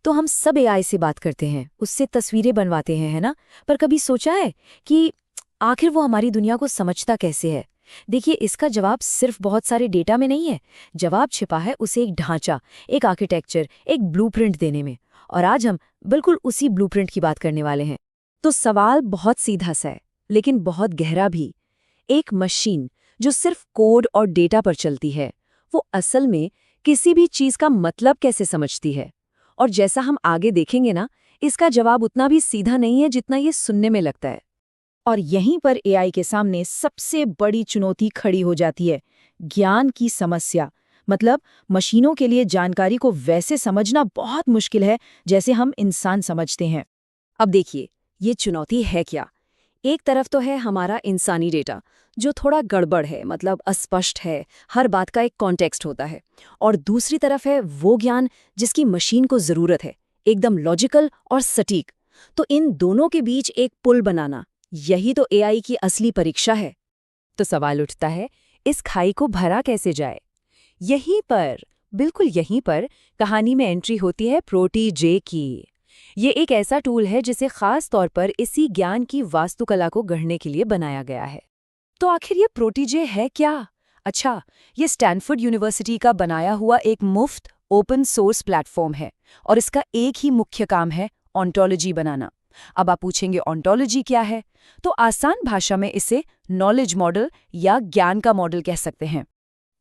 तो हम सब एआई से बात करते हैं, उससे तस्वीरें बनवाते हैं, है ना? पर कभी सोचा है कि आखिर वो हमारी दुनिया को समझता कैसे है? देखिए, इसका जवाब सिर्फ बहुत सारे डेटा में नहीं है। जवाब छिपा है उसे एक ढांचा, एक आर्किटेक्चर, एक ब्लूप्रिंट देने में। और आज हम बिल्कुल उसी ब्लूप्रिंट की बात करने वाले हैं। तो सवाल बहुत सीधा सा है, लेकिन बहुत गहरा भी। एक मशीन जो सिर्फ कोड और डेटा पर चलती है, वो असल में किसी भी चीज का मतलब कैसे समझती है? और जैसा हम आगे देखेंगे ना, इसका जवाब उतना भी सीधा नहीं है जितना ये सुनने में लगता है। और यहीं पर एआई के सामने सबसे बड़ी चुनौती खड़ी हो जाती है, ज्ञान की समस्या। मतलब मशीनों के लिए जानकारी को वैसे समझना बहुत मुश्किल है जैसे हम इंसान समझते हैं। अब देखिए, ये चुनौती है क्या? एक तरफ तो है हमारा इंसानी डेटा, जो थोड़ा गड़बड़ है, मतलब अस्पष्ट है, हर बात का एक कॉन्टेक्स्ट होता है। और दूसरी तरफ है वो ज्ञान जिसकी मशीन को जरूरत है, एकदम लॉजिकल और सटीक। तो इन दोनों के बीच एक पुल बनाना, यही तो एआई की असली परीक्षा है। तो सवाल उठता है, इस खाई को भरा कैसे जाए? यहीं पर, बिल्कुल यहीं पर कहानी में एंट्री होती है प्रोटीजे की। ये एक ऐसा टूल है जिसे खास तौर पर इसी ज्ञान की वास्तुकला को गढ़ने के लिए बनाया गया है। तो आखिर ये प्रोटीजे है क्या? अच्छा, ये स्टैनफोर्ड यूनिवर्सिटी का बनाया हुआ एक मुफ्त ओपन सोर्स प्लेटफॉर्म है, और इसका एक ही मुख्य काम है ऑन्टोलॉजी बनाना। अब आप पूछेंगे ऑन्टोलॉजी क्या है? तो आसान भाषा में इसे नॉलेज मॉडल या ज्ञान का मॉडल कह सकते हैं।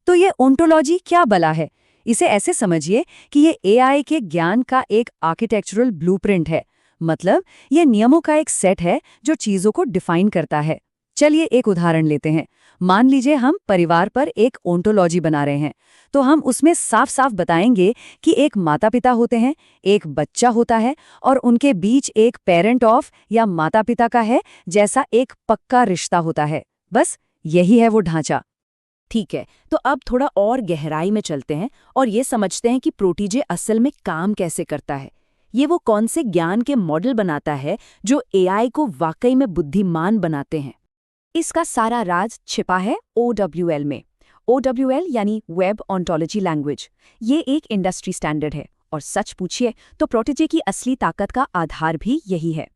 तो ये ओंटोलॉजी क्या भला है? इसे ऐसे समझिए कि ये एआई के ज्ञान का एक आर्किटेक्चरल ब्लूप्रिंट है। मतलब ये नियमों का एक सेट है जो चीजों को डिफाइन करता है। चलिए एक उदाहरण लेते हैं। मान लीजिए हम परिवार पर एक ओंटोलॉजी बना रहे हैं, तो हम उसमें साफ साफ बताएंगे कि एक माता पिता होते हैं, एक बच्चा होता है, और उनके बीच एक पेरेंट ऑफ या माता पिता का है जैसा एक पक्का रिश्ता होता है। बस यही है वो ढांचा। ठीक है, तो अब थोड़ा और गहराई में चलते हैं और ये समझते हैं कि प्रोटीजे असल में काम कैसे करता है। ये वो कौन से ज्ञान के मॉडल बनाता है जो एआई को वाकई में बुद्धिमान बनाते हैं। इसका सारा राज छिपा है OWL में। OWL यानी वेब ऑन्टोलॉजी लैंग्वेज। ये एक इंडस्ट्री स्टैंडर्ड है, और सच पूछिए तो प्रोटीजे की असली ताकत का आधार भी यही है।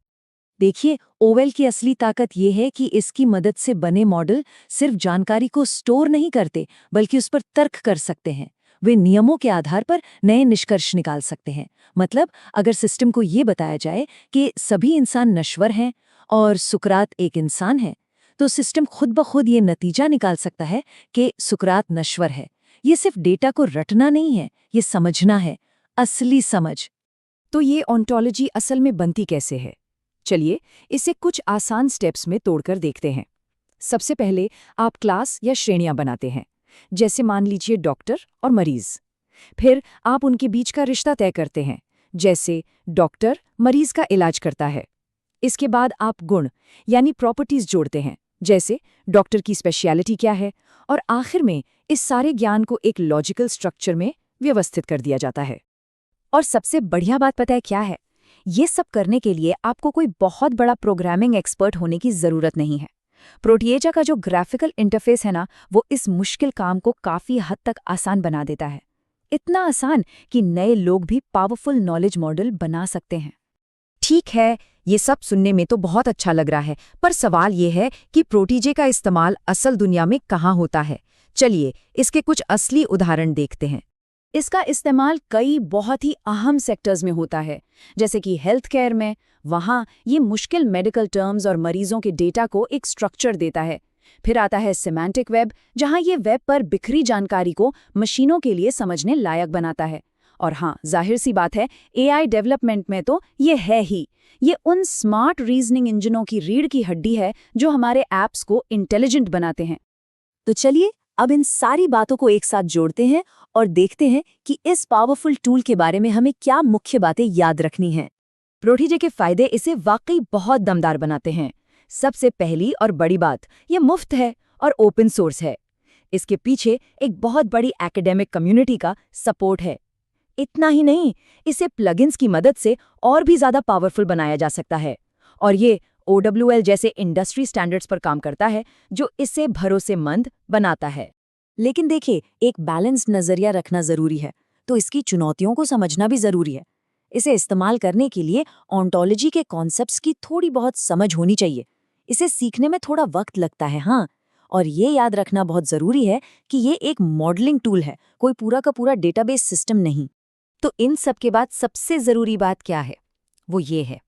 देखिए, ओवेल की असली ताकत ये है कि इसकी मदद से बने मॉडल सिर्फ जानकारी को स्टोर नहीं करते, बल्कि उस पर तर्क कर सकते हैं। वे नियमों के आधार पर नए निष्कर्ष निकाल सकते हैं। मतलब अगर सिस्टम को ये बताया जाए कि सभी इंसान नश्वर हैं और सुकरात एक इंसान है, तो सिस्टम खुद ब खुद ये नतीजा निकाल सकता है कि सुकरात नश्वर है। ये सिर्फ डेटा को रटना नहीं है, ये समझना है, असली समझ। तो ये ऑन्टोलॉजी असल में बनती कैसे है? चलिए इसे कुछ आसान स्टेप्स में तोड़कर देखते हैं। सबसे पहले आप क्लास या श्रेणियां बनाते हैं, जैसे मान लीजिए डॉक्टर और मरीज। फिर आप उनके बीच का रिश्ता तय करते हैं, जैसे डॉक्टर मरीज का इलाज करता है। इसके बाद आप गुण यानी प्रॉपर्टीज जोड़ते हैं, जैसे डॉक्टर की स्पेशलिटी क्या है, और आखिर में इस सारे ज्ञान को एक लॉजिकल स्ट्रक्चर में व्यवस्थित कर दिया जाता है। और सबसे बढ़िया बात पता है क्या है? ये सब करने के लिए आपको कोई बहुत बड़ा प्रोग्रामिंग एक्सपर्ट होने की जरूरत नहीं है। प्रोटीजा का जो ग्राफिकल इंटरफेस है ना, वो इस मुश्किल काम को काफी हद तक आसान बना देता है। इतना आसान कि नए लोग भी पावरफुल नॉलेज मॉडल बना सकते हैं। ठीक है, ये सब सुनने में तो बहुत अच्छा लग रहा है, पर सवाल ये है कि प्रोटीजे का इस्तेमाल असल दुनिया में कहाँ होता है। चलिए इसके कुछ असली उदाहरण देखते हैं। इसका इस्तेमाल कई बहुत ही अहम सेक्टर्स में होता है, जैसे कि हेल्थ केयर में। वहाँ ये मुश्किल मेडिकल टर्म्स और मरीजों के डेटा को एक स्ट्रक्चर देता है। फिर आता है सिमेंटिक वेब, जहाँ ये वेब पर बिखरी जानकारी को मशीनों के लिए समझने लायक बनाता है। और हाँ, जाहिर सी बात है, एआई डेवलपमेंट में तो ये है ही। ये उन स्मार्ट रीजनिंग इंजनों की रीढ़ की हड्डी है जो हमारे ऐप्स को इंटेलिजेंट बनाते हैं। तो चलिए अब इन सारी बातों को एक साथ जोड़ते हैं और देखते हैं कि इस पावरफुल टूल के बारे में हमें क्या मुख्य बातें याद रखनी हैं। प्रोटीजे के फायदे इसे वाकई बहुत दमदार बनाते हैं। सबसे पहली और बड़ी बात, ये मुफ्त है और ओपन सोर्स है। इसके पीछे एक बहुत बड़ी एकेडमिक कम्युनिटी का सपोर्ट है। इतना ही नहीं, इसे प्लगइन्स की मदद से और भी ज्यादा पावरफुल बनाया जा सकता है। और ये OWL जैसे इंडस्ट्री स्टैंडर्ड्स पर काम करता है, जो इसे भरोसेमंद बनाता है। लेकिन देखिए, एक बैलेंस्ड नजरिया रखना जरूरी है, तो इसकी चुनौतियों को समझना भी जरूरी है। इसे इस्तेमाल करने के लिए ऑन्टोलॉजी के कॉन्सेप्ट्स की थोड़ी बहुत समझ होनी चाहिए। इसे सीखने में थोड़ा वक्त लगता है, हाँ। और ये याद रखना बहुत ज़रूरी है कि ये एक मॉडलिंग टूल है, कोई पूरा का पूरा डेटाबेस सिस्टम नहीं। तो इन सब के बाद सबसे ज़रूरी बात क्या है? वो ये है,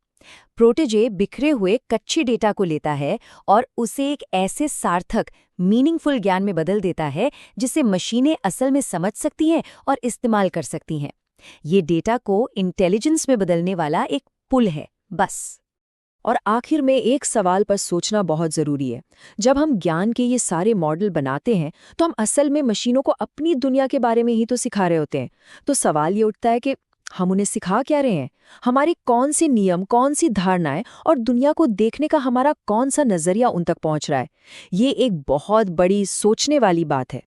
प्रोटेजे बिखरे हुए कच्चे डेटा को लेता है और उसे एक ऐसे सार्थक, मीनिंगफुल ज्ञान में बदल देता है जिसे मशीनें असल में समझ सकती हैं और इस्तेमाल कर सकती हैं। ये डेटा को इंटेलिजेंस में बदलने वाला एक पुल है, बस। और आखिर में एक सवाल पर सोचना बहुत ज़रूरी है। जब हम ज्ञान के ये सारे मॉडल बनाते हैं तो हम असल में मशीनों को अपनी दुनिया के बारे में ही तो सिखा रहे होते हैं। तो सवाल ये उठता है कि हम उन्हें सिखा क्या रहे हैं? हमारे कौन से नियम, कौन सी धारणाएं और दुनिया को देखने का हमारा कौन सा नज़रिया उन तक पहुंच रहा है? ये एक बहुत बड़ी सोचने वाली बात है।